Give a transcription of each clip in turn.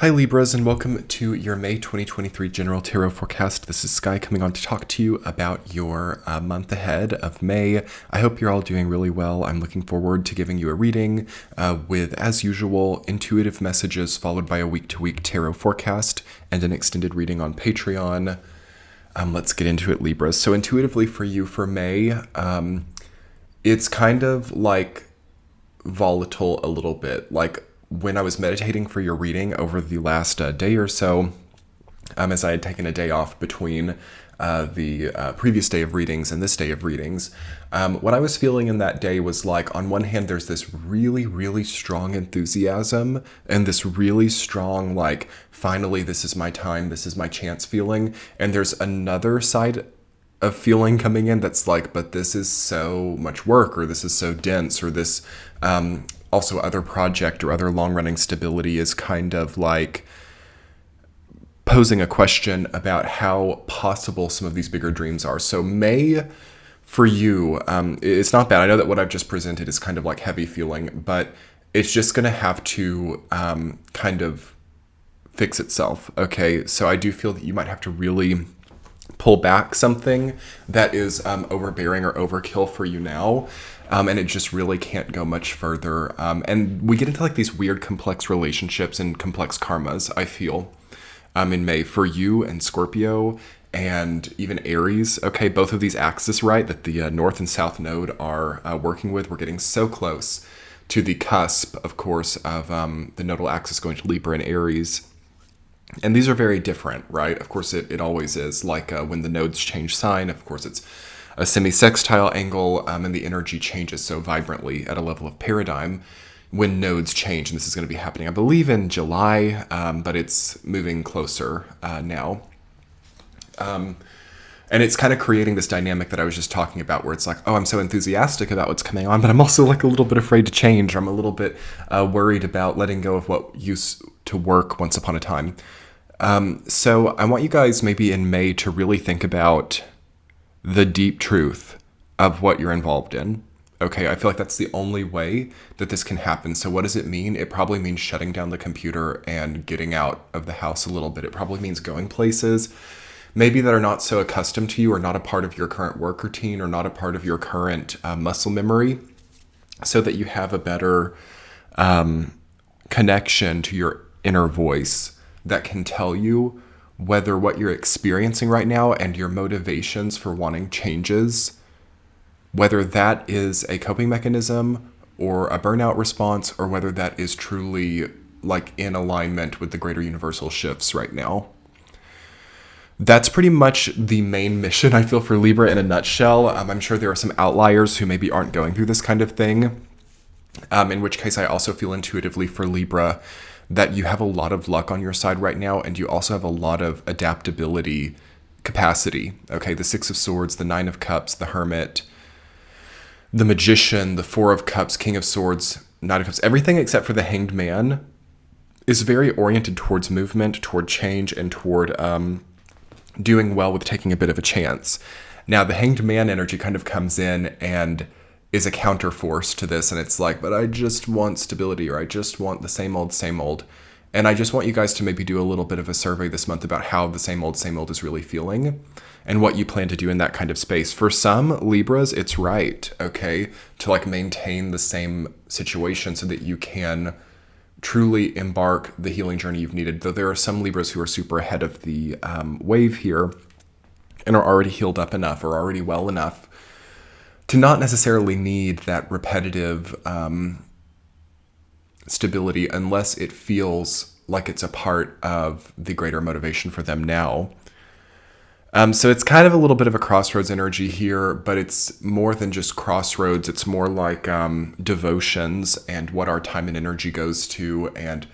Hi Libras, and welcome to your May 2023 General Tarot Forecast. This is Sky coming on to talk to you about your month ahead of May. I hope you're all doing really well. I'm looking forward to giving you a reading with, as usual, intuitive messages followed by a week-to-week tarot forecast and an extended reading on Patreon. Let's get into it, Libras. So intuitively for you for May, it's kind of like volatile a little bit. Like when I was meditating for your reading over the last day or so, as I had taken a day off between the previous day of readings and this day of readings, what I was feeling in that day was like, on one hand, there's this really, really strong enthusiasm and this really strong, like, finally, this is my time, this is my chance feeling. And there's another side of feeling coming in that's like, but this is so much work, or this is so dense, or this also other project or other long-running stability is kind of like posing a question about how possible some of these bigger dreams are. So May, for you, it's not bad. I know that what I've just presented is kind of like heavy feeling, but it's just going to have to kind of fix itself, okay? So I do feel that you might have to really pull back something that is overbearing or overkill for you now. And it just really can't go much further. And we get into like these weird complex relationships and complex karmas, I feel, in May for you and Scorpio and even Aries. Okay, both of these axes, right, that the North and South node are working with. We're getting so close to the cusp, of course, of the nodal axis going to Libra and Aries. And these are very different, right? Of course, it always is. Like when the nodes change sign, of course, it's a semi-sextile angle, and the energy changes so vibrantly at a level of paradigm when nodes change. And this is going to be happening, I believe, in July, but it's moving closer now. And it's kind of creating this dynamic that I was just talking about, where it's like, oh, I'm so enthusiastic about what's coming on, but I'm also like a little bit afraid to change. Or I'm a little bit worried about letting go of what used to work once upon a time. So I want you guys maybe in May to really think about the deep truth of what you're involved in. Okay, I feel like that's the only way that this can happen. So what does it mean? It probably means shutting down the computer and getting out of the house a little bit. It probably means going places maybe that are not so accustomed to you, or not a part of your current work routine, or not a part of your current muscle memory, so that you have a better connection to your inner voice that can tell you whether what you're experiencing right now and your motivations for wanting changes, whether that is a coping mechanism or a burnout response, or whether that is truly like in alignment with the greater universal shifts right now. That's pretty much the main mission, I feel, for Libra in a nutshell. I'm sure there are some outliers who maybe aren't going through this kind of thing, in which case I also feel intuitively for Libra that you have a lot of luck on your side right now, and you also have a lot of adaptability capacity. Okay, the Six of Swords, the Nine of Cups, the Hermit, the Magician, the Four of Cups, King of Swords, Knight of Cups, everything except for the Hanged Man is very oriented towards movement, toward change, and toward doing well with taking a bit of a chance. Now, the Hanged Man energy kind of comes in and is a counterforce to this, and it's like, but I just want stability, or I just want the same old, same old. And I just want you guys to maybe do a little bit of a survey this month about how the same old is really feeling, and what you plan to do in that kind of space. For some Libras, it's right, okay, to like maintain the same situation so that you can truly embark the healing journey you've needed. Though there are some Libras who are super ahead of the wave here and are already healed up enough, or already well enough to not necessarily need that repetitive stability unless it feels like it's a part of the greater motivation for them now. So it's kind of a little bit of a crossroads energy here, but it's more than just crossroads. It's more like devotions and what our time and energy goes to, and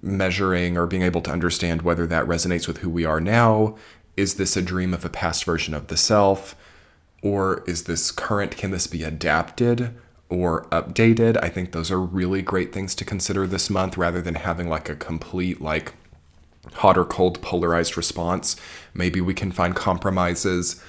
measuring or being able to understand whether that resonates with who we are now. Is this a dream of a past version of the self? Or is this current? Can this be adapted or updated? I think those are really great things to consider this month, rather than having like a complete like hot or cold polarized response. Maybe we can find compromises.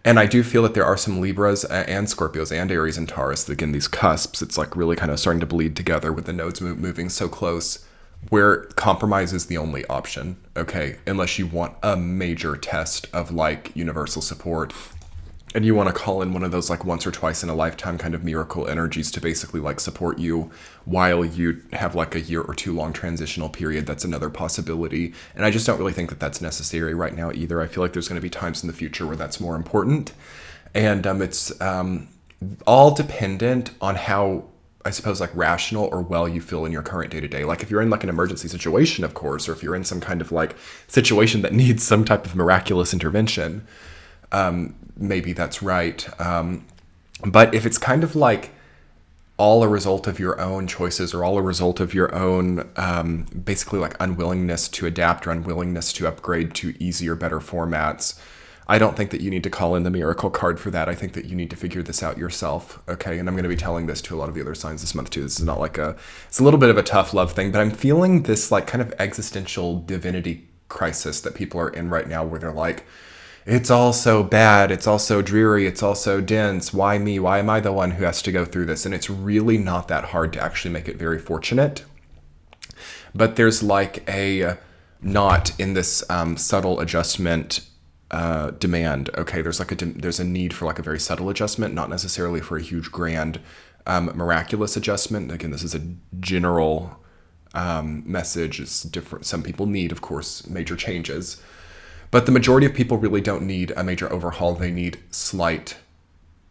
And I do feel that there are some Libras and Scorpios and Aries and Taurus, again, these cusps, it's like really kind of starting to bleed together with the nodes moving so close where compromise is the only option, okay? Unless you want a major test of like universal support and you want to call in one of those like once or twice in a lifetime kind of miracle energies to basically like support you while you have like a year or two long transitional period. That's another possibility. And I just don't really think that that's necessary right now either. I feel like there's going to be times in the future where that's more important. And it's all dependent on how, I suppose, like rational or well you feel in your current day to day. Like if you're in like an emergency situation, of course, or if you're in some kind of like situation that needs some type of miraculous intervention, maybe that's right. But if it's kind of like all a result of your own choices or all a result of your own basically like unwillingness to adapt or unwillingness to upgrade to easier, better formats, I don't think that you need to call in the miracle card for that. I think that you need to figure this out yourself, okay? And I'm going to be telling this to a lot of the other signs this month too. This is not like it's a little bit of a tough love thing, but I'm feeling this like kind of existential divinity crisis that people are in right now where they're like, it's all so bad, it's all so dreary, it's all so dense. Why me? Why am I the one who has to go through this? And it's really not that hard to actually make it very fortunate. But there's like a knot in this subtle adjustment demand. Okay, there's like there's a need for like a very subtle adjustment, not necessarily for a huge, grand, miraculous adjustment. Again, this is a general message. It's different. Some people need, of course, major changes. But the majority of people really don't need a major overhaul. They need slight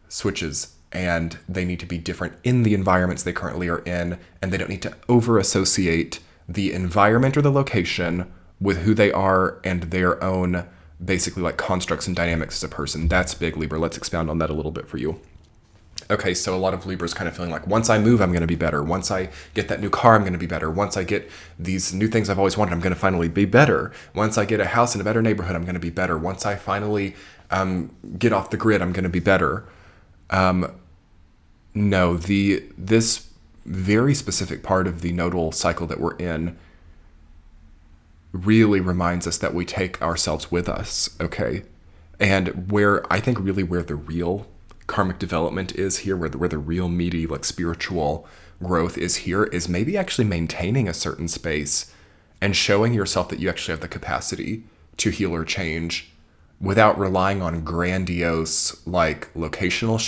switches, and they need to be different in the environments they currently are in, and they don't need to over-associate the environment or the location with who they are and their own basically like constructs and dynamics as a person. That's big, Libra. Let's expound on that a little bit for you. Okay, so a lot of Libras kind of feeling like, once I move, I'm going to be better. Once I get that new car, I'm going to be better. Once I get these new things I've always wanted, I'm going to finally be better. Once I get a house in a better neighborhood, I'm going to be better. Once I finally get off the grid, I'm going to be better. No, this very specific part of the nodal cycle that we're in really reminds us that we take ourselves with us, okay? And where I think really where the real karmic development is here, where the real meaty like spiritual growth is here, is maybe actually maintaining a certain space and showing yourself that you actually have the capacity to heal or change without relying on grandiose like locational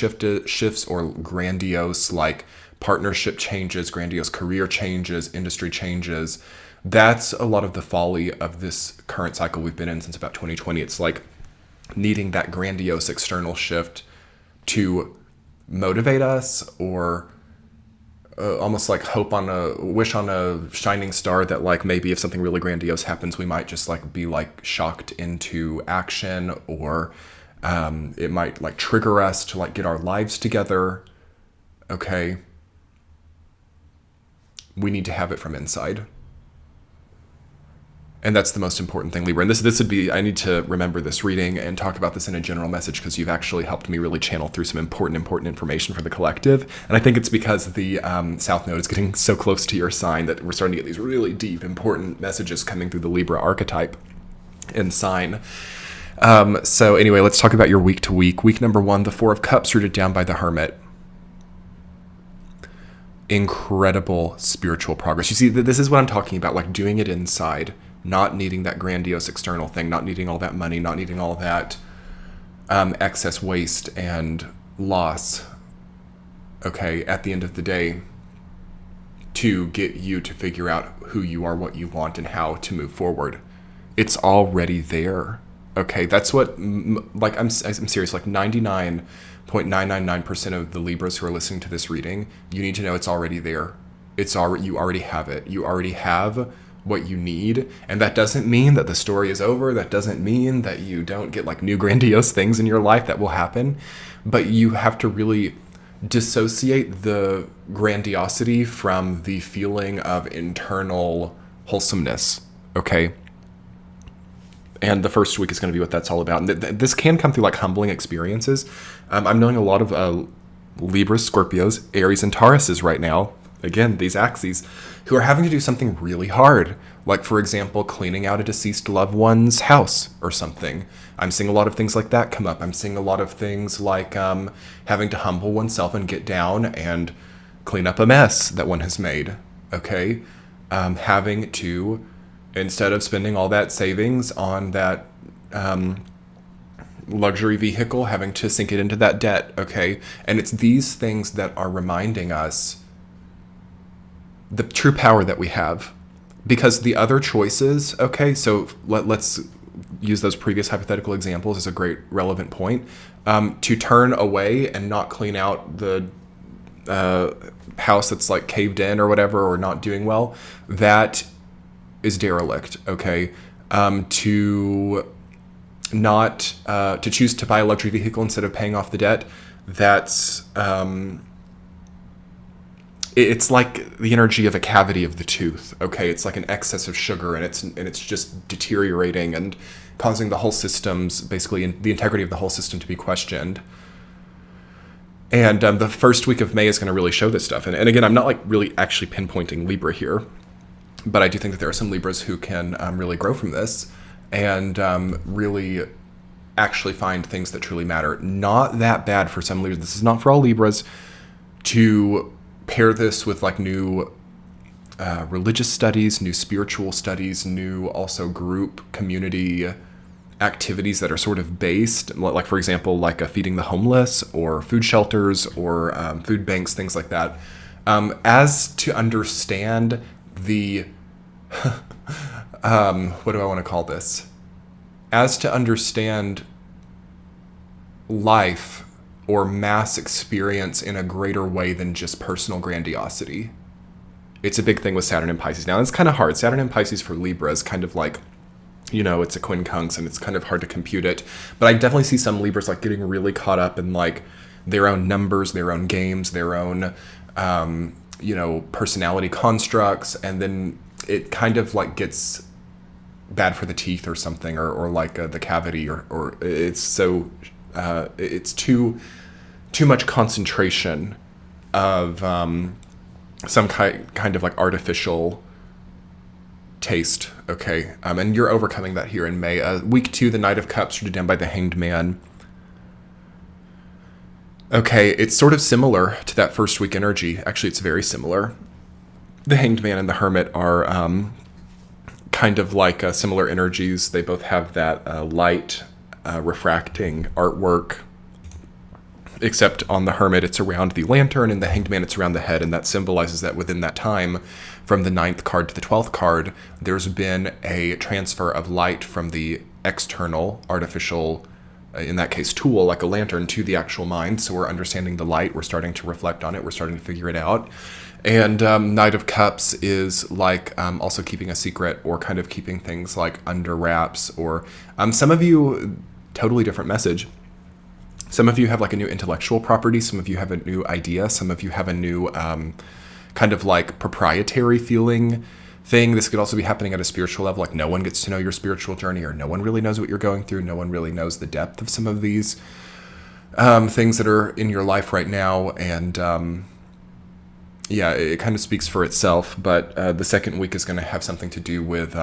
shifts or grandiose like partnership changes, grandiose career changes, industry changes. That's a lot of the folly of this current cycle we've been in since about 2020. It's like needing that grandiose external shift to motivate us, or almost like wish on a shining star that like maybe if something really grandiose happens, we might just like be like shocked into action, or it might like trigger us to like get our lives together. Okay, we need to have it from inside. And that's the most important thing, Libra. And this would be, I need to remember this reading and talk about this in a general message, because you've actually helped me really channel through some important information for the collective. And I think it's because the South Node is getting so close to your sign that we're starting to get these really deep, important messages coming through the Libra archetype and sign. So anyway, let's talk about your week to week. Week number 1, the 4 of Cups rooted down by the Hermit. Incredible spiritual progress. You see, this is what I'm talking about, like doing it inside. Not needing that grandiose external thing, not needing all that money, not needing all that excess waste and loss, okay, at the end of the day, to get you to figure out who you are, what you want, and how to move forward. It's already there, okay? That's what, like, I'm serious, like 99.999% of the Libras who are listening to this reading, you need to know it's already there. You already have it. You already have what you need. And that doesn't mean that the story is over. That doesn't mean that you don't get like new grandiose things in your life that will happen. But you have to really dissociate the grandiosity from the feeling of internal wholesomeness. Okay. And the first week is going to be what that's all about. And this can come through like humbling experiences. I'm knowing a lot of Libras, Scorpios, Aries, and Tauruses right now. Again, these axes, who are having to do something really hard, like, for example, cleaning out a deceased loved one's house or something. I'm seeing a lot of things like that come up. I'm seeing a lot of things like having to humble oneself and get down and clean up a mess that one has made, okay? having to, instead of spending all that savings on that luxury vehicle, having to sink it into that debt, okay? And it's these things that are reminding us the true power that we have. Because the other choices, okay, so let's use those previous hypothetical examples as a great relevant point. To turn away and not clean out the house that's like caved in or whatever, or not doing well, that is derelict, okay? To not to choose to buy a luxury vehicle instead of paying off the debt, that's it's like the energy of a cavity of the tooth, okay? It's like an excess of sugar, and it's just deteriorating and causing the whole systems, basically the integrity of the whole system, to be questioned. And the first week of May is going to really show this stuff. And again, I'm not like really actually pinpointing Libra here, but I do think that there are some Libras who can really grow from this and really actually find things that truly matter. Not that bad for some Libras. This is not for all Libras. To pair this with like new religious studies, new spiritual studies, new also group community activities that are sort of based, like for example, like feeding the homeless or food shelters or food banks, things like that, as to understand the what do I want to call this? As to understand life or mass experience in a greater way than just personal grandiosity. It's a big thing with Saturn and Pisces. Now, it's kind of hard. Saturn and Pisces for Libra is kind of like, you know, it's a quincunx and it's kind of hard to compute it. But I definitely see some Libras like getting really caught up in like their own numbers, their own games, their own, you know, personality constructs. And then it kind of like gets bad for the teeth or something, or like the cavity, or it's so, it's too much concentration of some kind of like artificial taste, okay? And you're overcoming that here in May. Week 2, the Knight of Cups, rooted down by the Hanged Man. Okay, it's sort of similar to that first week energy. Actually, it's very similar. The Hanged Man and the Hermit are kind of like similar energies. They both have that light refracting artwork, except on the Hermit it's around the lantern, and the Hanged Man it's around the head, and that symbolizes that within that time, from the 9th card to the 12th card, there's been a transfer of light from the external, artificial, in that case tool, like a lantern, to the actual mind. So we're understanding the light, we're starting to reflect on it, we're starting to figure it out. And Knight of Cups is like also keeping a secret, or kind of keeping things like under wraps, or some of you, totally different message. Some of you have like a new intellectual property, some of you have a new idea, some of you have a new kind of like proprietary feeling thing. This could also be happening at a spiritual level, like no one gets to know your spiritual journey, or no one really knows what you're going through, no one really knows the depth of some of these things that are in your life right now. And yeah, it kind of speaks for itself, but the second week is going to have something to do with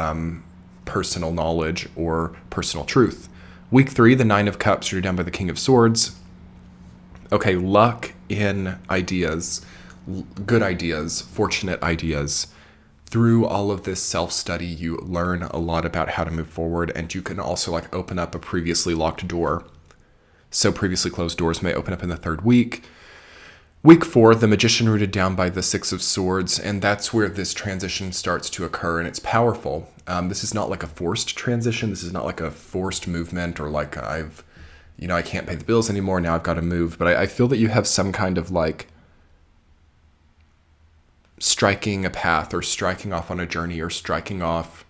personal knowledge or personal truth. Week 3, the 9 of Cups, rooted down by the King of Swords. Okay, luck in ideas, good ideas, fortunate ideas. Through all of this self-study, you learn a lot about how to move forward, and you can also like open up a previously locked door. So previously closed doors may open up in the 3rd week. Week 4, the Magician, rooted down by the 6 of Swords, and that's where this transition starts to occur, and it's powerful. This is not like a forced transition. This is not like a forced movement, or like I can't pay the bills anymore, now I've got to move. But I feel that you have some kind of like striking a path, or striking off on a journey, or striking off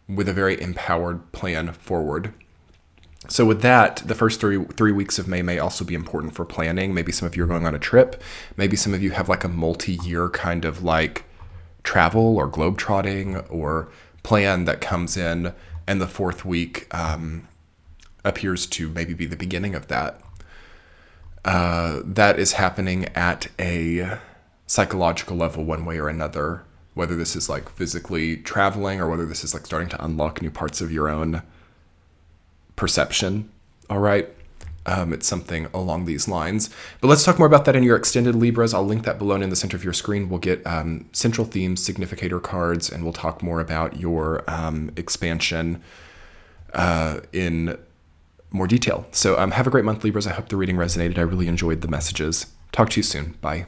with a very empowered plan forward. So with that, the first three weeks of May may also be important for planning. Maybe some of you are going on a trip. Maybe some of you have like a multi-year kind of like travel or globetrotting or plan that comes in, and the 4th week appears to maybe be the beginning of that. That is happening at a psychological level one way or another, whether this is like physically traveling, or whether this is like starting to unlock new parts of your own perception. All right. It's something along these lines. But let's talk more about that in your extended Libras. I'll link that below and in the center of your screen. We'll get central themes, significator cards, and we'll talk more about your expansion in more detail. So have a great month, Libras. I hope the reading resonated. I really enjoyed the messages. Talk to you soon. Bye.